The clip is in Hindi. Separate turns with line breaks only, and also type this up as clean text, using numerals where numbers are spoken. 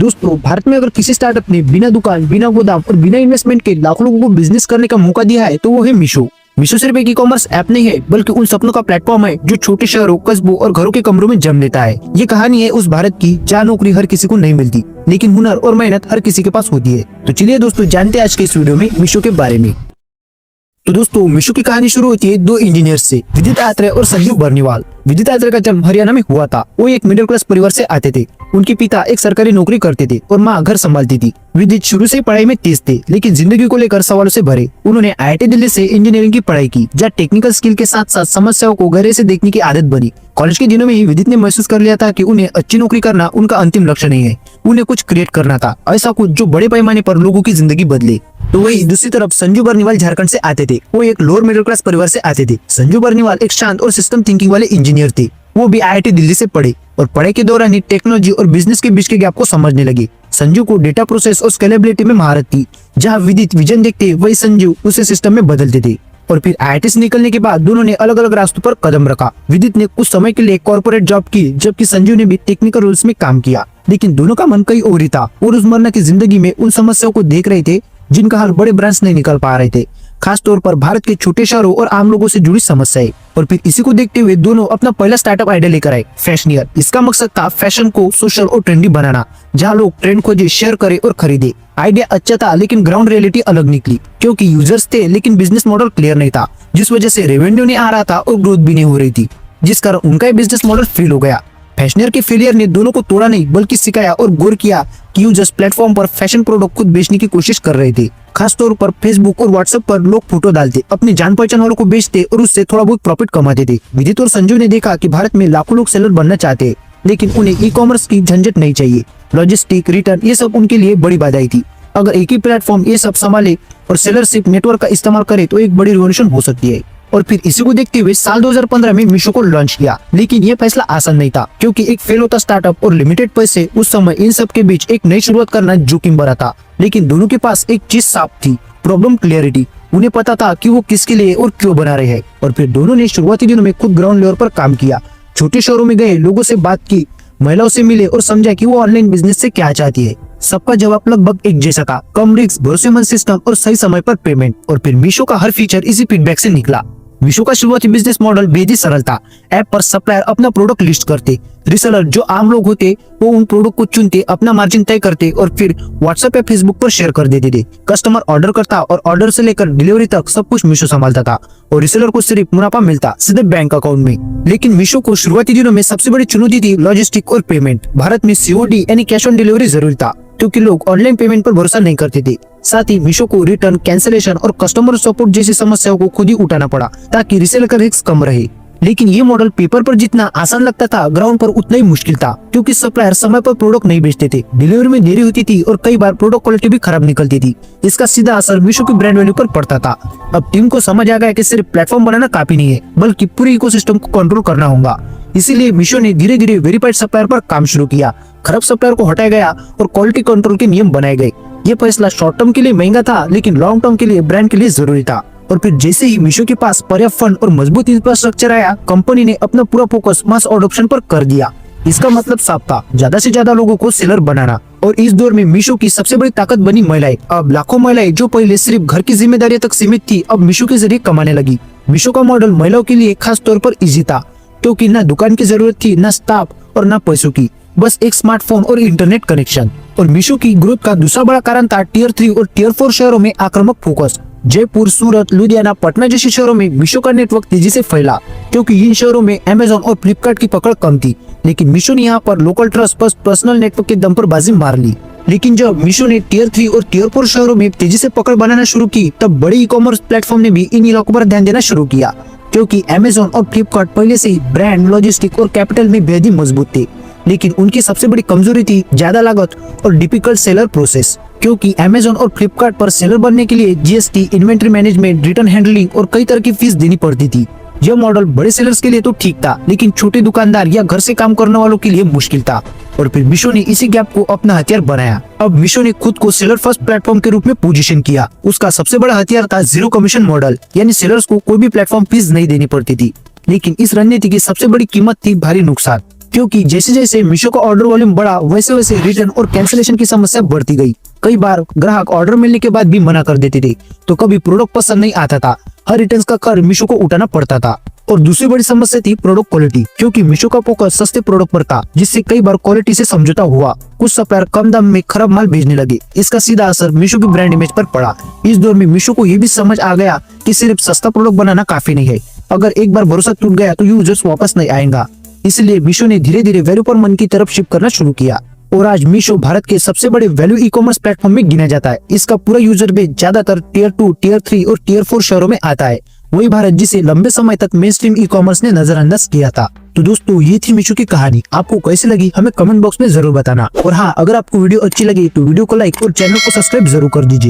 दोस्तों, भारत में अगर किसी स्टार्टअप ने बिना दुकान, बिना गोदाम और बिना इन्वेस्टमेंट के लाखों लोगों को बिजनेस करने का मौका दिया है तो वो है मीशो। मीशो सिर्फ एक ई-कॉमर्स ऐप नहीं है, बल्कि उन सपनों का प्लेटफॉर्म है जो छोटे शहरों, कस्बों और घरों के कमरों में जन्म लेता है। ये कहानी है उस भारत की जहाँ नौकरी हर किसी को नहीं मिलती, लेकिन हुनर और मेहनत हर किसी के पास होती है। तो चलिए दोस्तों, जानते हैं आज के इस वीडियो में मीशो के बारे में। तो दोस्तों, मीशो की कहानी शुरू होती है दो इंजीनियर्स से, विदित आत्रेय और संजीव बर्नीवाल। विदित आत्रेय का जन्म हरियाणा में हुआ था। वो एक मिडिल क्लास परिवार से आते थे। उनके पिता एक सरकारी नौकरी करते थे और माँ घर संभालती थी। विदित शुरू से पढ़ाई में तेज थे, लेकिन जिंदगी को लेकर सवालों से भरे। उन्होंने IIT दिल्ली से इंजीनियरिंग की पढ़ाई की, जहाँ टेक्निकल स्किल के साथ साथ समस्याओं को गहरे से देखने की आदत बनी। कॉलेज के दिनों में ही विदित ने महसूस कर लिया था कि उन्हें अच्छी नौकरी करना उनका अंतिम लक्ष्य नहीं है। उन्हें कुछ क्रिएट करना था, ऐसा कुछ जो बड़े पैमाने पर लोगों की जिंदगी बदले। तो वही दूसरी तरफ संजू बर्नीवाल झारखंड से आते थे। वो एक लोअर मिडिल क्लास परिवार से आते थे। संजू बर्नीवाल एक शांत और सिस्टम थिंकिंग वाले इंजीनियर थे। वो भी IIT दिल्ली से पढ़े और पढ़ाई के दौरान ही टेक्नोलॉजी और बिजनेस के बीच के गैप को समझने लगे। संजू को डेटा प्रोसेस और स्केलेबिलिटी में महारत थी। जहाँ विदित विजन देखते वही संजू उसे सिस्टम में बदलते थे। और फिर IIT से निकलने के बाद दोनों ने अलग अलग रास्तों पर कदम रखा। विदित ने कुछ समय के लिए कॉर्पोरेट जॉब की, जबकि संजू ने भी टेक्निकल रोल्स में काम किया। लेकिन दोनों का मन कहीं और ही था। वो रोजमर्रा की जिंदगी में उन समस्याओं को देख रहे थे जिनका हल बड़े ब्रांड्स नहीं निकल पा रहे थे, खास तौर पर भारत के छोटे शहरों और आम लोगों से जुड़ी समस्याएं। और फिर इसी को देखते हुए दोनों अपना पहला स्टार्टअप आइडिया लेकर आए, फैशनियर। इसका मकसद था फैशन को सोशल और ट्रेंडी बनाना, जहां लोग ट्रेंड खोजे, शेयर करे और खरीदे। आइडिया अच्छा था, लेकिन ग्राउंड रियलिटी अलग निकली, क्योंकि यूजर्स थे लेकिन बिजनेस मॉडल क्लियर नहीं था, जिस वजह से रेवेन्यू नहीं आ रहा था और ग्रोथ भी नहीं हो रही थी, जिस कारण उनका बिजनेस मॉडल फेल हो गया। फैशनियर के फेलियर ने दोनों को तोड़ा नहीं, बल्कि सिखाया और गौर किया कि यूजर्स प्लेटफॉर्म पर फैशन प्रोडक्ट खुद बेचने की कोशिश कर रहे थे। खास तौर पर फेसबुक और व्हाट्सएप पर लोग फोटो डालते, अपनी जान पहचान वालों को बेचते और उससे थोड़ा बहुत प्रॉफिट कमाते थे। विदित और संजू ने देखा कि भारत में लाखों लोग सेलर बनना चाहते हैं, लेकिन उन्हें ई-कॉमर्स की झंझट नहीं चाहिए। लॉजिस्टिक, रिटर्न, ये सब उनके लिए बड़ी बाधाएं थी। अगर एक ही प्लेटफॉर्म ये सब संभाले और सेलरशिप नेटवर्क का इस्तेमाल करे तो एक बड़ी रिवॉल्यूशन हो सकती है। और फिर इसी को देखते हुए साल 2015 में मीशो को लॉन्च किया। लेकिन यह फैसला आसान नहीं था, क्योंकि एक फेल होता स्टार्टअप और लिमिटेड पैसे, उस समय इन सब के बीच एक नई शुरुआत करना जोखिम भरा था। लेकिन दोनों के पास एक चीज साफ थी, प्रॉब्लम क्लियरिटी। उन्हें पता था कि वो किसके लिए और क्यों बना रहे हैं। और फिर दोनों ने शुरुआती दिनों में खुद ग्राउंड लेवल पर काम किया। छोटे शहरों में गए, लोगों से बात की, महिलाओं से मिले और समझा कि वो ऑनलाइन बिजनेस से क्या चाहती है। सबका जवाब लगभग एक जैसा था, कम रिस्क, भरोसेमंद सिस्टम और सही समय पर पेमेंट। और फिर मीशो का हर फीचर इसी फीडबैक से निकला। मीशो का शुरुआती बिजनेस मॉडल बेहद ही सरल था। ऐप पर सप्लायर अपना प्रोडक्ट लिस्ट करते, रिसेलर जो आम लोग होते वो उन प्रोडक्ट को चुनते, अपना मार्जिन तय करते और फिर व्हाट्सएप या फेसबुक पर शेयर कर देते थे। कस्टमर ऑर्डर करता और ऑर्डर से लेकर डिलीवरी तक सब कुछ मीशो संभालता था और रिसेलर को सिर्फ मुनाफा मिलता सीधे बैंक अकाउंट में। लेकिन मीशो को शुरुआती दिनों में सबसे बड़ी चुनौती थी लॉजिस्टिक और पेमेंट। भारत में COD यानी कैश ऑन डिलीवरी जरूरी था, क्योंकि लोग ऑनलाइन पेमेंट पर भरोसा नहीं करते थे। साथ ही मीशो को रिटर्न, कैंसिलेशन और कस्टमर सपोर्ट जैसी समस्याओं को खुद ही उठाना पड़ा, ताकि रिसेलर का रिस्क कम रहे। लेकिन ये मॉडल पेपर पर जितना आसान लगता था, ग्राउंड पर उतना ही मुश्किल था, क्योंकि सप्लायर समय पर प्रोडक्ट नहीं बेचते थे, डिलीवरी में देरी होती थी और कई बार प्रोडक्ट क्वालिटी भी खराब निकलती थी। इसका सीधा असर मीशो की ब्रांड वैल्यू पर पड़ता था। अब टीम को समझ आ गया कि सिर्फ प्लेटफॉर्म बनाना काफी नहीं है, बल्कि पूरे इकोसिस्टम को कंट्रोल करना होगा। इसीलिए मीशो ने धीरे धीरे वेरीफाइड सप्लायर पर काम शुरू किया। खराब सप्लायर को हटाया गया और क्वालिटी कंट्रोल के नियम बनाए गए। ये फैसला शॉर्ट टर्म के लिए महंगा था, लेकिन लॉन्ग टर्म के लिए ब्रांड के लिए जरूरी था। और फिर जैसे ही मीशो के पास पर्याप्त फंड और मजबूत इंफ्रास्ट्रक्चर आया, कंपनी ने अपना पूरा फोकस मास अडॉप्शन पर कर दिया। इसका मतलब साफ था, ज्यादा से ज्यादा लोगों को सेलर बनाना। और इस दौर में मीशो की सबसे बड़ी ताकत बनी महिलाएं। अब लाखों महिलाएं जो पहले सिर्फ घर की जिम्मेदारियों तक सीमित थी, अब मीशो के जरिए कमाने लगी। मीशो का मॉडल महिलाओं के लिए खास तौर पर इजी था, क्योंकि न दुकान की जरूरत थी, न स्टाफ और न पैसों की, बस एक स्मार्टफोन और इंटरनेट कनेक्शन। और मीशो की ग्रोथ का दूसरा बड़ा कारण था Tier 3 और Tier 4 शहरों में आक्रामक फोकस। जयपुर, सूरत, लुधियाना, पटना जैसे शहरों में मीशो का नेटवर्क तेजी से फैला, क्योंकि इन शहरों में Amazon और फ्लिपकार्ट की पकड़ कम थी। लेकिन मीशो ने यहाँ पर लोकल ट्रस्ट पर पर्सनल नेटवर्क के दम पर बाजी मार ली। लेकिन जब मीशो ने Tier 3 और Tier 4 शहरों में तेजी से पकड़ बनाना शुरू की, तब बड़े ई-कॉमर्स प्लेटफॉर्म ने भी इन इलाकों पर ध्यान देना शुरू किया, क्योंकि Amazon और फ्लिपकार्ट पहले से ही ब्रांड, लॉजिस्टिक और कैपिटल में बेहद ही मजबूत थे। लेकिन उनकी सबसे बड़ी कमजोरी थी ज्यादा लागत और डिफिकल्ट सेलर प्रोसेस, क्योंकि Amazon और फ्लिपकार्ट पर सेलर बनने के लिए GST, inventory management, return handling और कई तरह की फीस देनी पड़ती थी। यह मॉडल बड़े सेलर्स के लिए तो ठीक था, लेकिन छोटे दुकानदार या घर से काम करने वालों के लिए मुश्किल था। और फिर मीशो ने इसी गैप को अपना हथियार बनाया। अब मीशो ने खुद को सेलर फर्स्ट प्लेटफॉर्म के रूप में पोजीशन किया। उसका सबसे बड़ा हथियार था जीरो कमीशन मॉडल, यानी सेलर्स को कोई भी प्लेटफॉर्म फीस नहीं देनी पड़ती थी। लेकिन इस रणनीति की सबसे बड़ी कीमत थी भारी नुकसान। क्योंकि जैसे जैसे मीशो का ऑर्डर वॉल्यूम बढ़ा वैसे वैसे रिटर्न और कैंसिलेशन की समस्या बढ़ती गई। कई बार ग्राहक ऑर्डर मिलने के बाद भी मना कर देते थे, तो कभी प्रोडक्ट पसंद नहीं आता था, हर रिटर्न का कर मीशो को उठाना पड़ता था। और दूसरी बड़ी समस्या थी प्रोडक्ट क्वालिटी, क्योंकि मीशो का फोकस सस्ते प्रोडक्ट पर था, जिससे कई बार क्वालिटी से समझौता हुआ। कुछ सप्लायर कम दाम में खराब माल भेजने लगे। इसका सीधा असर मीशो की ब्रांड इमेज पर पड़ा। इस दौर में मीशो को ये भी समझ आ गया कि सिर्फ सस्ता प्रोडक्ट बनाना काफी नहीं है, अगर एक बार भरोसा टूट गया तो यूजर्स वापस नहीं आएगा। इसलिए मीशो ने धीरे धीरे वैल्यू पर मन की तरफ शिफ्ट करना शुरू किया और आज मीशो भारत के सबसे बड़े वैल्यू ई कॉमर्स प्लेटफॉर्म में गिना जाता है। इसका पूरा यूजर बेस ज्यादातर टियर 2, टियर 3 और टियर 4 शहरों में आता है। वही भारत जिसे लंबे समय तक मेन स्ट्रीम ई कॉमर्स ने नजरअंदाज किया था। तो दोस्तों, ये थी मीशो की कहानी। आपको कैसी लगी हमें कमेंट बॉक्स में जरूर बताना। और हाँ, अगर आपको वीडियो अच्छी लगी तो वीडियो को लाइक और चैनल को सब्सक्राइब जरूर कर दीजिए।